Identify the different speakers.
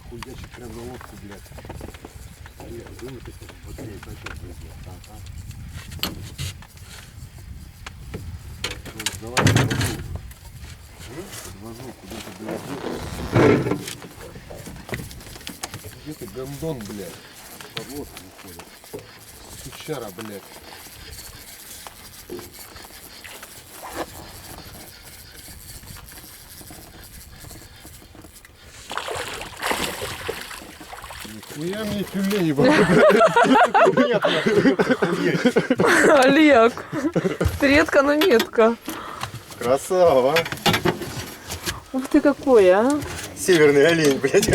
Speaker 1: хуячит прям на лодку, блядь. Олег, вымытый, быстрее, зачем придет? Ага. Ну, давай подвожу, куда ты довезу. Где ты, гондон, блядь? Подводка выходит. Сучара, блядь. Нихуя мне тюлень,
Speaker 2: Олег, редко, но метко.
Speaker 1: Красава,
Speaker 2: Ух ты какой, а!
Speaker 3: Северный олень, блядь.